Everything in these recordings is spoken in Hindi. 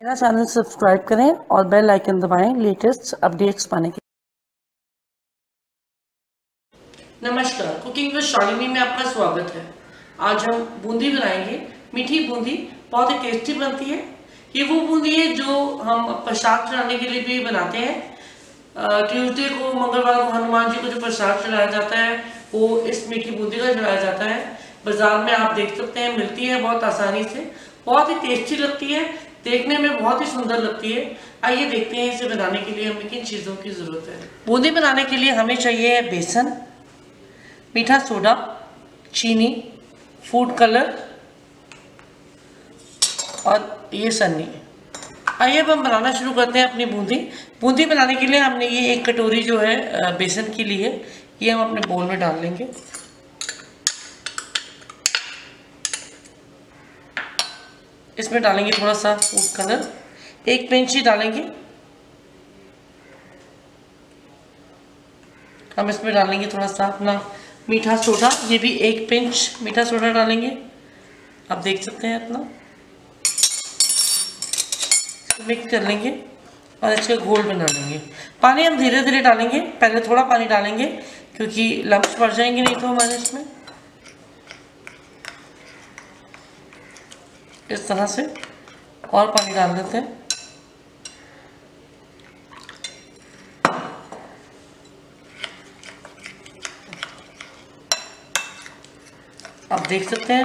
मेरा चैनल सब्सक्राइब करें और बेल आइकन दबाएं लेटेस्ट अपडेट्स पाने के लिए। नमस्कार, कुकिंग विद शालिनी में आपका स्वागत है। आज हम बूंदी बनाएंगे। मीठी बूंदी बहुत ही टेस्टी बनती है। ये वो बूंदी है जो हम प्रसाद चढ़ाने के लिए भी बनाते हैं। ट्यूसडे को, मंगलवार को हनुमान जी को जो प्रसाद चढ़ाया जाता है वो इस मीठी बूंदी का चढ़ाया जाता है। बाजार में आप देख सकते हैं, मिलती है बहुत आसानी से। बहुत ही टेस्टी लगती है, देखने में बहुत ही सुंदर लगती है। आइए देखते हैं इसे बनाने के लिए हमें किन चीज़ों की ज़रूरत है। बूंदी बनाने के लिए हमें चाहिए बेसन, मीठा सोडा, चीनी, फूड कलर और ये सन्नी। आइए अब हम बनाना शुरू करते हैं अपनी बूंदी। बूंदी बनाने के लिए हमने ये एक कटोरी जो है बेसन की ली है, ये हम अपने बोल में डाल लेंगे। इसमें डालेंगे थोड़ा सा फूड कलर, एक पिंच ही डालेंगे। हम इसमें डालेंगे थोड़ा सा अपना मीठा सोडा, ये भी एक पिंच मीठा सोडा डालेंगे। आप देख सकते हैं अपना, इसको मिक्स कर लेंगे और इसका घोल बना लेंगे। पानी हम धीरे धीरे डालेंगे, पहले थोड़ा पानी डालेंगे क्योंकि लम्स पड़ जाएंगे नहीं तो हमारे इसमें। इस तरह से और पानी डाल देते हैं। आप देख सकते हैं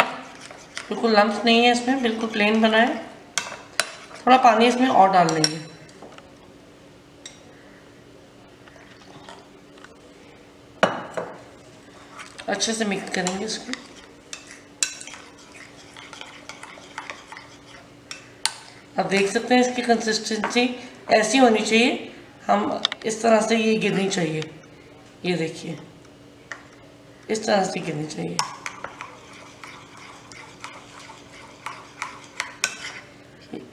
बिल्कुल लम्स नहीं है इसमें, बिल्कुल प्लेन बना है। थोड़ा पानी इसमें और डाल लेंगे। अच्छे से मिक्स करेंगे इसको। आप देख सकते हैं इसकी कंसिस्टेंसी ऐसी होनी चाहिए, हम इस तरह से ये गिरनी चाहिए। ये देखिए इस तरह से गिरनी चाहिए।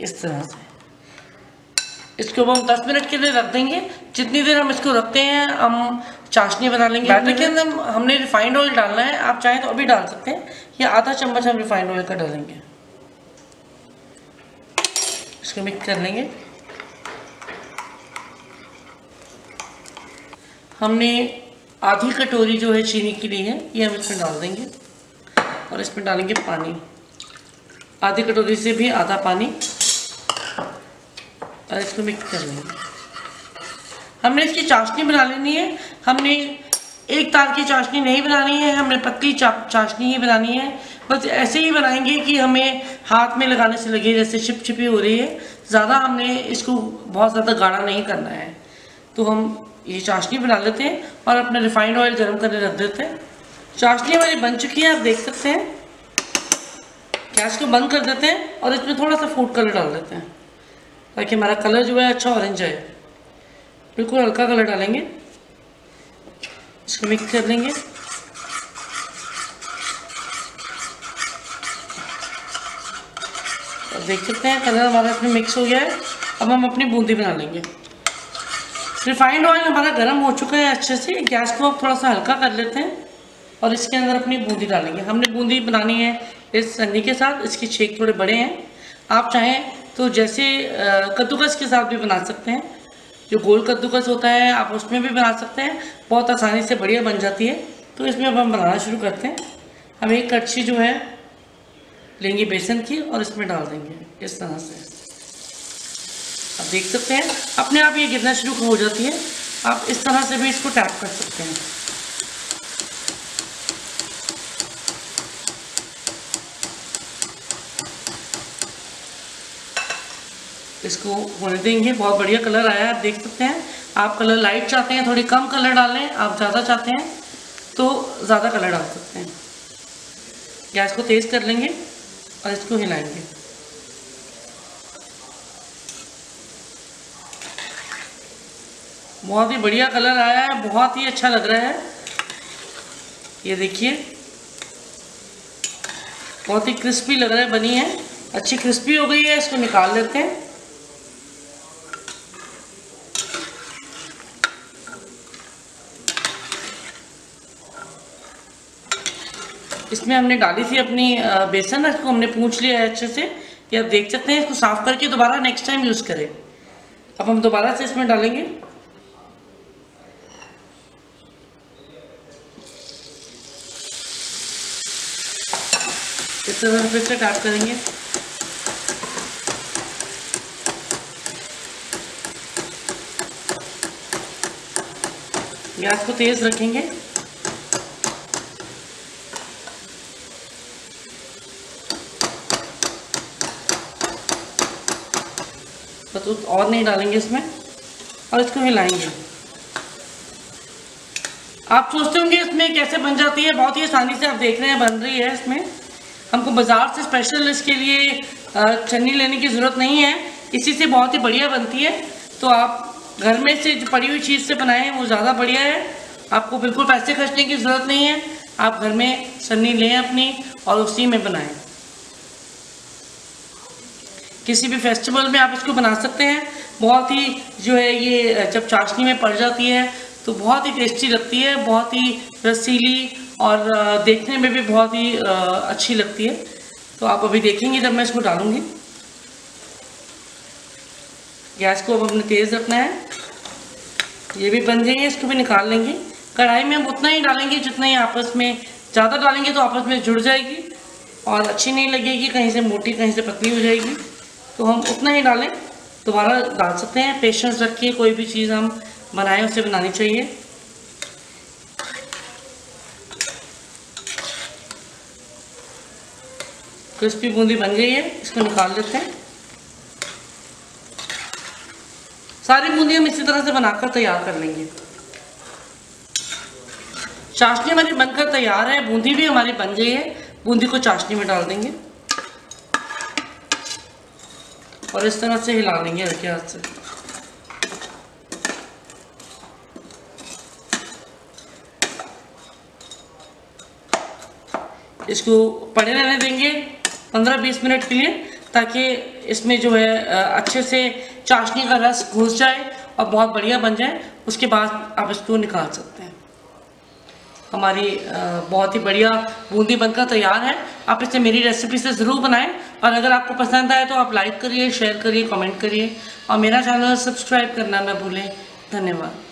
इस तरह से इसको हम 10 मिनट के लिए रख देंगे। जितनी देर हम इसको रखते हैं हम चाशनी बना लेंगे। बैटर के अंदर हमने रिफाइंड ऑयल डालना है, आप चाहें तो अभी डाल सकते हैं, या आधा चम्मच हम रिफाइंड ऑयल का डालेंगे। इसको मिक्स कर लेंगे। हमने आधी कटोरी जो है चीनी की ली है, ये हम इसमें डाल देंगे और इसमें डालेंगे पानी, आधी कटोरी से भी आधा पानी, और इसको मिक्स कर लेंगे। हमने इसकी चाशनी बना लेनी है। हमने एक तार की चाशनी नहीं बनानी है, हमने पतली चाशनी ही बनानी है। बस ऐसे ही बनाएंगे कि हमें हाथ में लगाने से लगे जैसे चिपचिपी हो रही है। ज़्यादा हमने इसको बहुत ज़्यादा गाढ़ा नहीं करना है। तो हम ये चाशनी बना लेते हैं और अपना रिफाइंड ऑयल गर्म करने रख देते हैं। चाशनी हमारी बन चुकी है, आप देख सकते हैं। गैस को बंद कर देते हैं और इसमें थोड़ा सा फूड कलर डाल देते हैं ताकि हमारा कलर जो है अच्छा ऑरेंज आए। बिल्कुल हल्का कलर डालेंगे, इसको मिक्स कर लेंगे। और देख सकते हैं कलर हमारा इसमें मिक्स हो गया है। अब हम अपनी बूंदी बना लेंगे। रिफाइंड ऑयल हमारा गर्म हो चुका है अच्छे से। गैस को अब थोड़ा सा हल्का कर लेते हैं और इसके अंदर अपनी बूंदी डालेंगे। हमने बूंदी बनानी है इस सन्नी के साथ। इसके छेद थोड़े बड़े हैं, आप चाहें तो जैसे कद्दूकस के साथ भी बना सकते हैं। जो गोल कद्दूकस होता है आप उसमें भी बना सकते हैं, बहुत आसानी से बढ़िया बन जाती है। तो इसमें अब हम बनाना शुरू करते हैं। हम एक कड़छी जो है लेंगे बेसन की और इसमें डाल देंगे इस तरह से। आप देख सकते हैं अपने आप ये गिरना शुरू हो जाती है। आप इस तरह से भी इसको टैप कर सकते हैं। इसको होने देंगे। बहुत बढ़िया कलर आया है, आप देख सकते हैं। आप कलर लाइट चाहते हैं थोड़ी कम कलर डालें, आप ज़्यादा चाहते हैं तो ज़्यादा कलर डाल सकते हैं। गैस को तेज़ कर लेंगे और इसको हिलाएंगे। बहुत ही बढ़िया कलर आया है, बहुत ही अच्छा लग रहा है। ये देखिए बहुत ही क्रिस्पी लग रहा है, बनी है अच्छी, क्रिस्पी हो गई है। इसको निकाल लेते हैं। इसमें हमने डाली थी अपनी बेसन, इसको हमने पूंछ लिया है अच्छे से। ये आप देख सकते हैं। इसको साफ करके दोबारा नेक्स्ट टाइम यूज़ करें। अब हम दोबारा से इसमें डालेंगे। इस तरह से फिर से टैप करेंगे। गैस को तेज रखेंगे। बस और नहीं डालेंगे इसमें और इसको हिलाएंगे। आप सोचते होंगे इसमें कैसे बन जाती है, बहुत ही आसानी से आप देख रहे हैं बन रही है। इसमें हमको बाज़ार से स्पेशल इसके लिए छन्नी लेने की ज़रूरत नहीं है, इसी से बहुत ही बढ़िया बनती है। तो आप घर में से जो पड़ी हुई चीज़ से बनाएं वो ज़्यादा बढ़िया है। आपको बिल्कुल पैसे खर्चने की ज़रूरत नहीं है। आप घर में छन्नी लें अपनी और उसी में बनाएं। किसी भी फेस्टिवल में आप इसको बना सकते हैं। बहुत ही जो है ये जब चाशनी में पड़ जाती है तो बहुत ही टेस्टी लगती है, बहुत ही रसीली और देखने में भी बहुत ही अच्छी लगती है। तो आप अभी देखेंगे जब मैं इसको डालूंगी। गैस को अब हमने तेज़ रखना है। ये भी बन गई है, इसको भी निकाल लेंगे। कढ़ाई में हम उतना ही डालेंगे जितना ही आपस में, ज़्यादा डालेंगे तो आपस में जुड़ जाएगी और अच्छी नहीं लगेगी, कहीं से मोटी कहीं से पतली हो जाएगी। तो हम उतना ही डालें, दोबारा डाल सकते हैं। पेशेंस रखिए, कोई भी चीज़ हम बनाएं उसे बनानी चाहिए। क्रिस्पी बूंदी बन गई है, इसको निकाल लेते हैं। सारी बूंदी हम इसी तरह से बनाकर तैयार कर लेंगे। चाशनी हमारी बनकर तैयार है, बूंदी भी हमारी बन गई है। बूंदी को चाशनी में डाल देंगे और इस तरह से हिला लेंगे हल्के हाथ से। इसको पड़े रहने देंगे 15-20 मिनट के लिए, ताकि इसमें जो है अच्छे से चाशनी का रस घुस जाए और बहुत बढ़िया बन जाए। उसके बाद आप इसको निकाल सकते हैं। हमारी बहुत ही बढ़िया बूंदी बनकर तैयार है। आप इसे मेरी रेसिपी से ज़रूर बनाएं और अगर आपको पसंद आए तो आप लाइक करिए, शेयर करिए, कमेंट करिए और मेरा चैनल सब्सक्राइब करना ना भूलें। धन्यवाद।